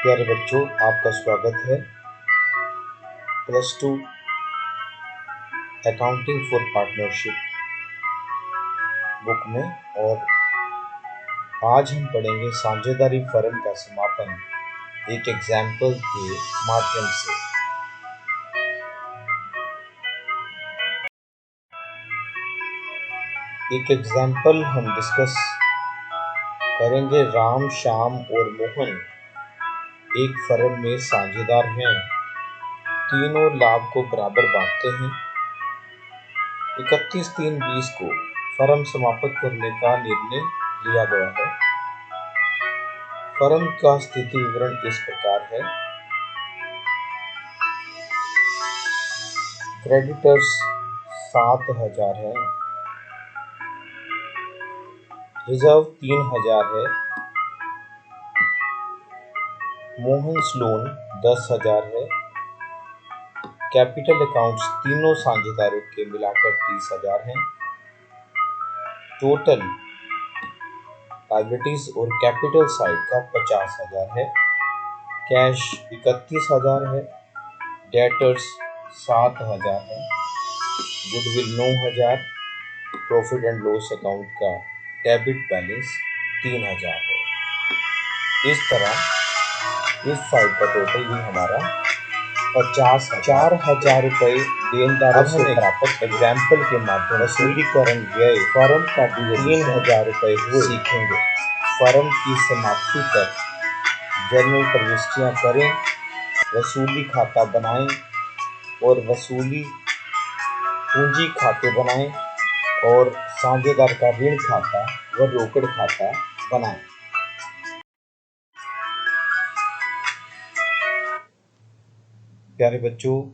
प्यारे बच्चों, आपका स्वागत है +2 अकाउंटिंग फॉर पार्टनरशिप बुक में। और आज हम पढ़ेंगे साझेदारी फर्म का समापन एक एग्जाम्पल के माध्यम से। एक एग्जाम्पल हम डिस्कस करेंगे। राम, श्याम और मोहन एक फर्म में साझेदार हैं। तीनों लाभ को बराबर बांटते हैं। 31/3/20 को फर्म समाप्त करने का निर्णय लिया गया है। फर्म का स्थिति विवरण इस प्रकार है। क्रेडिटर्स 7,000 है, रिजर्व 3,000 है, मोहन्स लोन 10,000 है, कैपिटल अकाउंट्स तीनों साझेदारों के मिलाकर 30,000 हैं। टोटल लायबिलिटीज और कैपिटल साइड का 50,000 है। कैश 31,000 है, डेटर्स 7,000 है, goodwill 9,000, profit and loss account का डेबिट बैलेंस 3,000 है। इस तरह इस साइड का टोटल भी हमारा 4,000 रुपये देनदारों से प्राप्त एग्जाम्पल के माध्यम से वसूलीकरण व्यय फर्म का 3,000 रुपये हुए। सीखेंगे फर्म की समाप्ति तक जर्नल प्रविष्टियां करें, वसूली खाता बनाएं और वसूली पूंजी खाते बनाएं और साझेदार का ऋण खाता व रोकड़ खाता बनाएं। प्यारे बच्चों,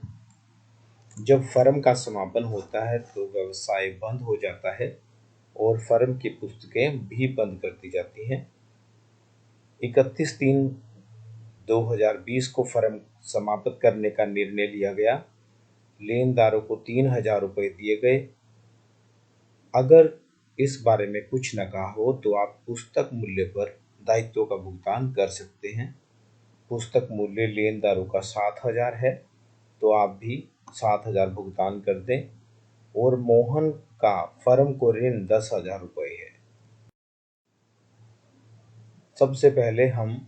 जब फर्म का समापन होता है तो व्यवसाय बंद हो जाता है और फर्म की पुस्तकें भी बंद कर दी जाती हैं। 31/3/2020 को फर्म समाप्त करने का निर्णय लिया गया। लेनदारों को 3,000 रुपये दिए गए। अगर इस बारे में कुछ न कहा हो तो आप पुस्तक मूल्य पर दायित्वों का भुगतान कर सकते हैं। पुस्तक मूल्य लेनदारों का 7,000 है तो आप भी 7,000 भुगतान कर दें। और मोहन का फर्म को ऋण 10,000 रुपये है। सबसे पहले हम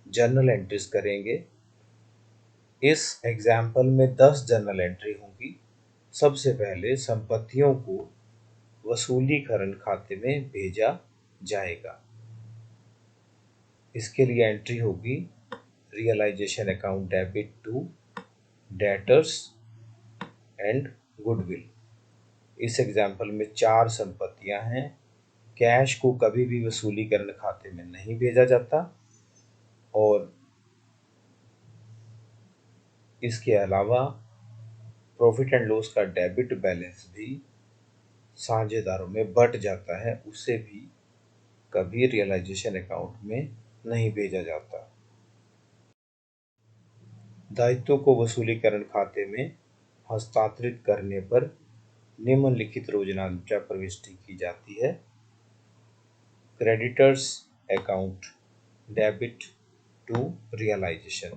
जर्नल एंट्रीज करेंगे। इस एग्जाम्पल में 10 जर्नल एंट्री होंगी। सबसे पहले संपत्तियों को वसूलीकरण खाते में भेजा जाएगा। इसके लिए एंट्री होगी realisation account debit to debtors and goodwill. इस एग्जाम्पल में 4 संपत्तियां हैं। कैश को कभी भी वसूलीकरण खाते में नहीं भेजा जाता और इसके अलावा प्रॉफिट एंड लॉस का डेबिट बैलेंस भी साझेदारों में बट जाता है, उसे भी कभी रियलाइजेशन अकाउंट में नहीं भेजा जाता। दायित्वों को वसूलीकरण खाते में हस्तांतरित करने पर निम्नलिखित रोजनामचा प्रविष्टि की जाती है। Creditors account debit to realisation.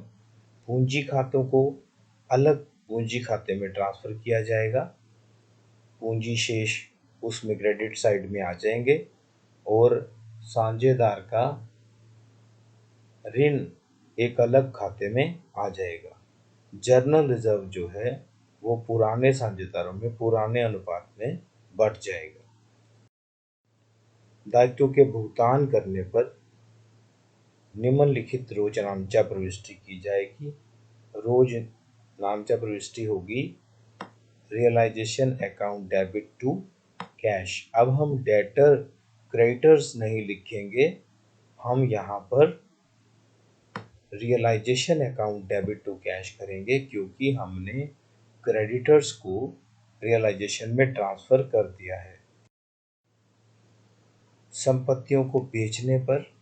पूंजी खातों को अलग पूंजी खाते में ट्रांसफर किया जाएगा। पूंजी शेष उसमें क्रेडिट साइड में आ जाएंगे और साझेदार का ऋण एक अलग खाते में आ जाएगा। जर्नल रिजर्व जो है वो पुराने साझेदारों में पुराने अनुपात में बढ़ जाएगा। दायित्वों के भुगतान करने पर निम्नलिखित रोजनामचा प्रविष्टि की जाएगी। रोजनामचा प्रविष्टि होगी realisation account debit to cash. अब हम डेटर क्रेडिटर्स नहीं लिखेंगे, हम यहाँ पर realisation account debit to cash करेंगे क्योंकि हमने क्रेडिटर्स को रियलाइजेशन में ट्रांसफर कर दिया है। संपत्तियों को बेचने पर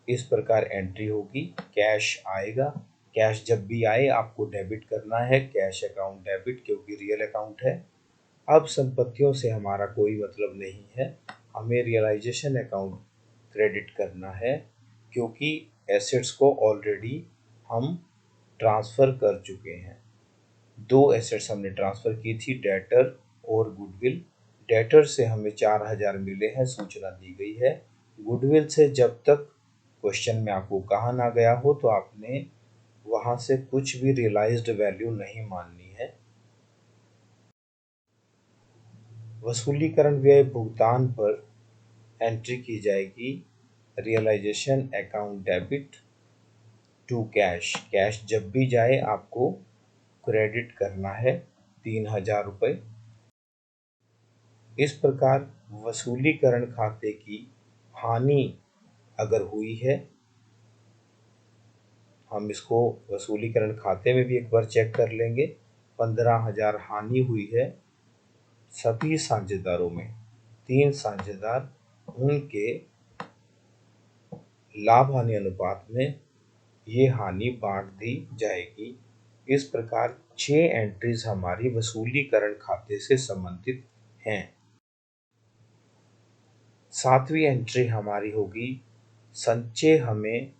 इस प्रकार एंट्री होगी। कैश आएगा, कैश जब भी आए आपको डेबिट करना है, कैश अकाउंट डेबिट क्योंकि रियल अकाउंट है। अब संपत्तियों से हमारा कोई मतलब नहीं है, हमें रियलाइजेशन अकाउंट क्रेडिट करना है क्योंकि एसेट्स को ऑलरेडी हम ट्रांसफ़र कर चुके हैं। 2 एसेट्स हमने ट्रांसफ़र की थी, डेटर और गुडविल। डेटर से हमें 4000 मिले हैं, सूचना दी गई है। गुडविल से जब तक क्वेश्चन में आपको कहा ना गया हो तो आपने वहाँ से कुछ भी रियलाइज्ड वैल्यू नहीं माननी है। वसूलीकरण व्यय भुगतान पर एंट्री की जाएगी realisation account debit to cash. Cash जब भी जाए आपको क्रेडिट करना है 3000 रुपये। इस प्रकार वसूलीकरण खाते की हानि अगर हुई है, हम इसको वसूलीकरण खाते में भी एक बार चेक कर लेंगे। 15,000 हानि हुई है सभी साझेदारों में। 3 साझेदार, उनके लाभ हानि अनुपात में ये हानि बांट दी जाएगी। इस प्रकार 6 एंट्रीज हमारी वसूलीकरण खाते से संबंधित हैं। 7वीं एंट्री हमारी होगी संचय। हमें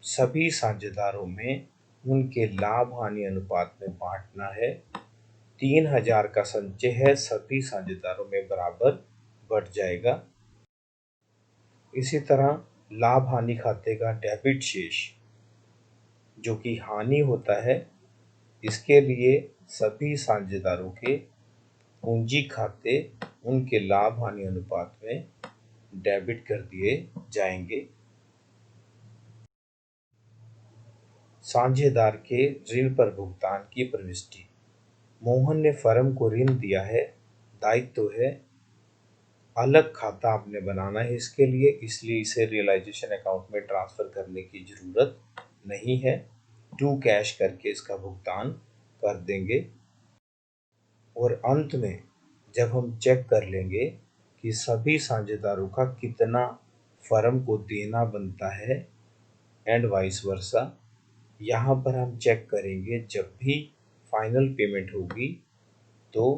सभी साझेदारों में उनके लाभ हानि अनुपात में बांटना है। 3000 का संचय है, सभी साझेदारों में बराबर बढ़ जाएगा। इसी तरह लाभ हानि खाते का डेबिट शेष जो कि हानि होता है, इसके लिए सभी साझेदारों के पूंजी खाते उनके लाभ हानि अनुपात में डेबिट कर दिए जाएंगे। साझेदार के ऋण पर भुगतान की प्रविष्टि। मोहन ने फर्म को ऋण दिया है, दायित्व है, अलग खाता आपने बनाना है इसके लिए, इसलिए इसे रियलाइजेशन अकाउंट में ट्रांसफर करने की जरूरत नहीं है। टू कैश करके इसका भुगतान कर देंगे। और अंत में जब हम चेक कर लेंगे कि सभी साझेदारों का कितना फर्म को देना बनता है एंड वाइस वर्सा, यहाँ पर हम चेक करेंगे जब भी फाइनल पेमेंट होगी तो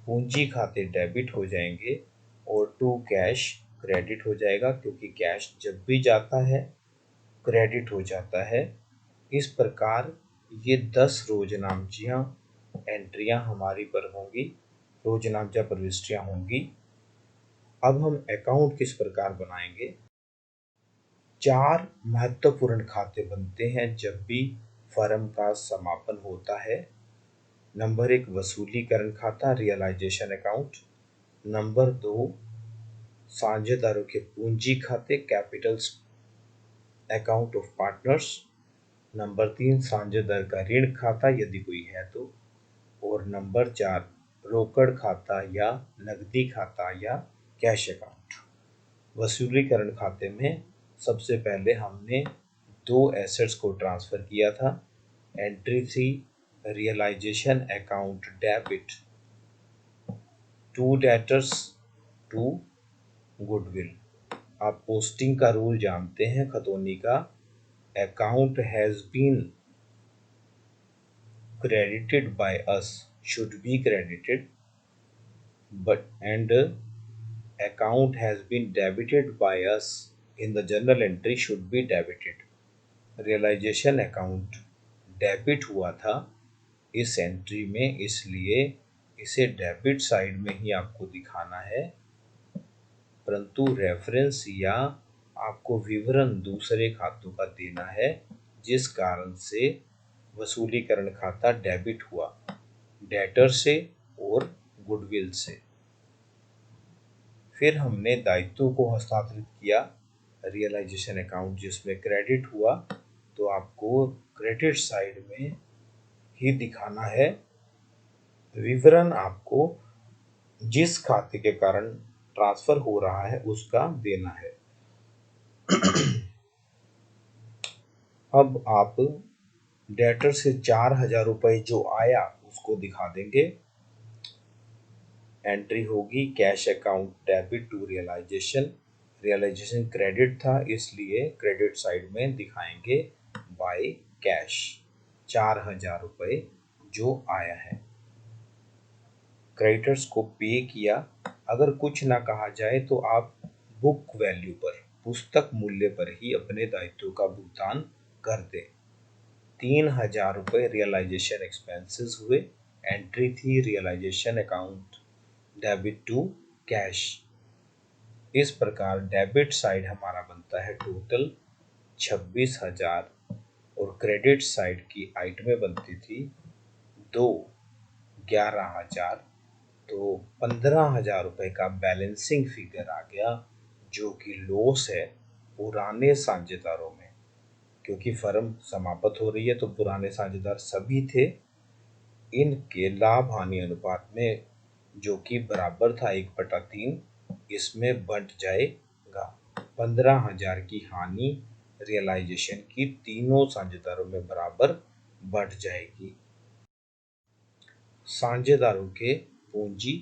पूंजी खाते डेबिट हो जाएंगे और टू कैश क्रेडिट हो जाएगा, क्योंकि कैश जब भी जाता है क्रेडिट हो जाता है। इस प्रकार ये 10 रोजनामचियाँ एंट्रियाँ हमारी पर होंगी, रोजनामचा प्रविष्टियाँ होंगी। अब हम अकाउंट किस प्रकार बनाएंगे। 4 महत्वपूर्ण खाते बनते हैं जब भी फर्म का समापन होता है। नंबर 1 वसूलीकरण खाता रियलाइजेशन अकाउंट। नंबर 2 साझेदारों के पूंजी खाते capital account of partners. Number 3 साझेदार का ऋण खाता यदि कोई है तो। और नंबर 4 रोकड़ खाता या नकदी खाता या कैश अकाउंट। वसूलीकरण खाते में सबसे पहले हमने 2 एसेट्स को ट्रांसफ़र किया था। एंट्री थी realisation account debit to debtors to goodwill. आप पोस्टिंग का रूल जानते हैं खतौनी का, account has been credited by us should be credited, but and account has been debited by us in the journal entry should be debited. Realisation account debit हुआ था इस entry में, इसलिए इसे डेबिट साइड में ही आपको दिखाना है, परंतु रेफरेंस या आपको विवरण दूसरे खातों का देना है, जिस कारण से वसूलीकरण खाता डेबिट हुआ, डेटर से और गुडविल से। फिर हमने दायित्वों को हस्तांतरित किया रियलाइजेशन अकाउंट जिसमें क्रेडिट हुआ, तो आपको क्रेडिट साइड में ही दिखाना है, विवरण आपको जिस खाते के कारण ट्रांसफर हो रहा है उसका देना है। अब आप डेटर से 4000 रुपये जो आया उसको दिखा देंगे। एंट्री होगी cash account debit to realisation. Realisation credit था इसलिए क्रेडिट साइड में दिखाएंगे बाय कैश 4000 रुपये जो आया है। क्रेडिटर्स को पे किया। अगर कुछ ना कहा जाए तो आप बुक वैल्यू पर, पुस्तक मूल्य पर ही अपने दायित्वों का भुगतान कर दें। 3,000 रुपये रियलाइजेशन एक्सपेंसेस हुए। एंट्री थी realisation account debit to cash. इस प्रकार डेबिट साइड हमारा बनता है टोटल 26,000 और क्रेडिट साइड की आइटमें बनती थी 2 11,000। तो 15,000 रुपये का बैलेंसिंग फिगर आ गया, जो कि लॉस है पुराने साझेदारों में, क्योंकि फर्म समाप्त हो रही है तो पुराने साझेदार सभी थे। इनके लाभ हानि अनुपात में जो कि बराबर था 1/3, इसमें बंट जाएगा। 15,000 की हानि रियलाइजेशन की तीनों साझेदारों में बराबर बढ़ जाएगी। साझेदारों के पूंजी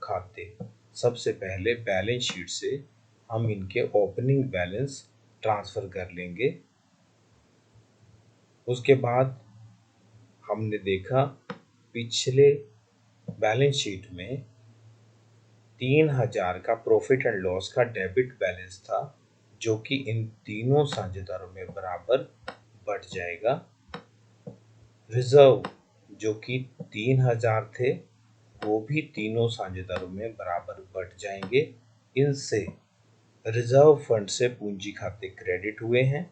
खाते। सबसे पहले बैलेंस शीट से हम इनके ओपनिंग बैलेंस ट्रांसफर कर लेंगे। उसके बाद हमने देखा पिछले बैलेंस शीट में 3,000 का प्रॉफिट एंड लॉस का डेबिट बैलेंस था, जो कि इन तीनों साझेदारों में बराबर बढ़ जाएगा। रिजर्व जो कि 3,000 थे, वो भी तीनों साझेदारों में बराबर बढ़ जाएंगे। इनसे रिजर्व फंड से पूंजी खाते क्रेडिट हुए हैं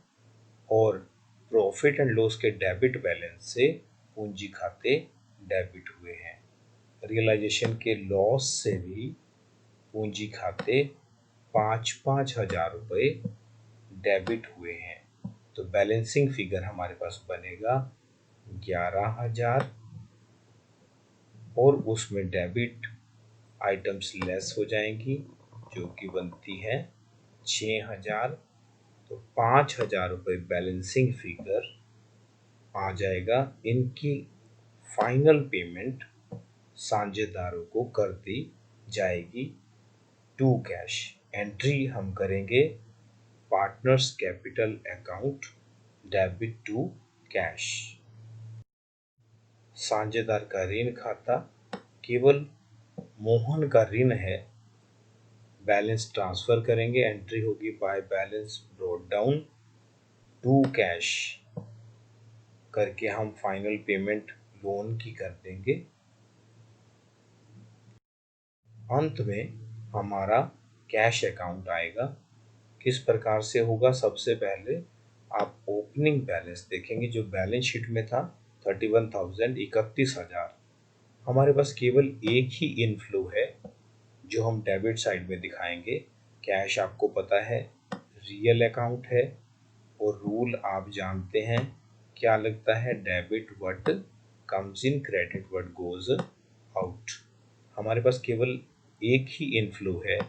और प्रॉफिट एंड लॉस के डेबिट बैलेंस से पूंजी खाते डेबिट हुए हैं। रियलाइजेशन के लॉस से भी पूंजी खाते 5-5 हजार रुपये डेबिट हुए हैं। तो बैलेंसिंग फिगर हमारे पास बनेगा 11,000 और उसमें डेबिट आइटम्स लेस हो जाएंगी, जो कि बनती है 6,000। तो 5,000 रुपये बैलेंसिंग फिगर आ जाएगा। इनकी फाइनल पेमेंट साझेदारों को कर दी जाएगी टू कैश। एंट्री हम करेंगे partners capital account debit to cash. साझेदार का ऋण खाता, केवल मोहन का ऋण है, बैलेंस ट्रांसफर करेंगे। एंट्री होगी by balance brought down to cash करके हम फाइनल पेमेंट लोन की कर देंगे। अंत में हमारा कैश अकाउंट आएगा। किस प्रकार से होगा? सबसे पहले आप ओपनिंग बैलेंस देखेंगे, जो बैलेंस शीट में था 31,000 31,000। हमारे पास केवल एक ही इनफ्लो है जो हम डेबिट साइड में दिखाएंगे। कैश आपको पता है रियल अकाउंट है और रूल आप जानते हैं क्या लगता है, debit what comes in, credit what goes out. हमारे पास केवल एक ही इनफ्लो है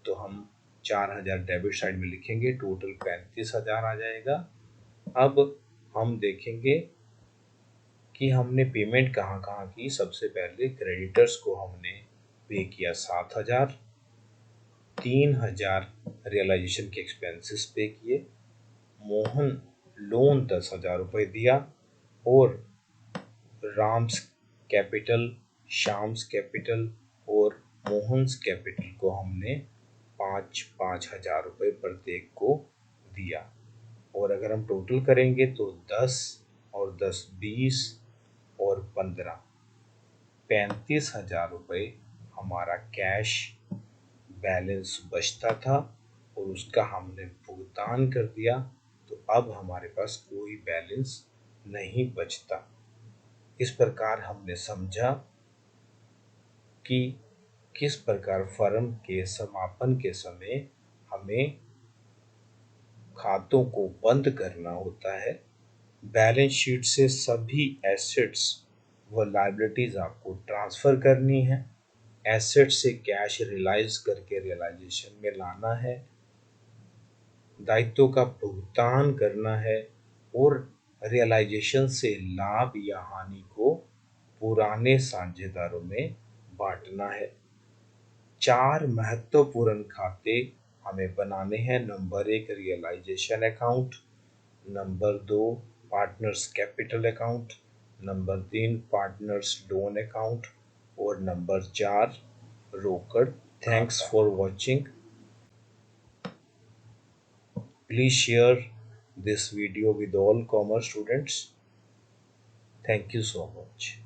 तो हम 4,000 डेबिट साइड में लिखेंगे, टोटल 35,000 आ जाएगा। अब हम देखेंगे कि हमने पेमेंट कहाँ कहाँ की। सबसे पहले क्रेडिटर्स को हमने पे किया 7,000, 3,000 रियलाइजेशन के एक्सपेंसेस पे किए। मोहन लोन 10,000 रुपये दिया और राम्स कैपिटल, शाम्स कैपिटल और मोहन्स कैपिटल को हमने 5-5 हजार रुपये प्रत्येक को दिया। और अगर हम टोटल करेंगे तो 10 और 10 20 और 15 35,000 रुपये हमारा कैश बैलेंस बचता था और उसका हमने भुगतान कर दिया। तो अब हमारे पास कोई बैलेंस नहीं बचता। इस प्रकार हमने समझा कि किस प्रकार फर्म के समापन के समय हमें खातों को बंद करना होता है। बैलेंस शीट से सभी एसेट्स व लायबिलिटीज आपको ट्रांसफर करनी है। एसेट से कैश रियलाइज करके रियलाइजेशन में लाना है, दायित्वों का भुगतान करना है और रियलाइजेशन से लाभ या हानि को पुराने साझेदारों में बांटना है। 4 महत्वपूर्ण खाते हमें बनाने हैं। Number 1 realisation account, number 2 partners capital account, number 3 partners loan account और नंबर 4 रोकड़। Thanks for watching. Please share this video with all commerce students. Thank you so much.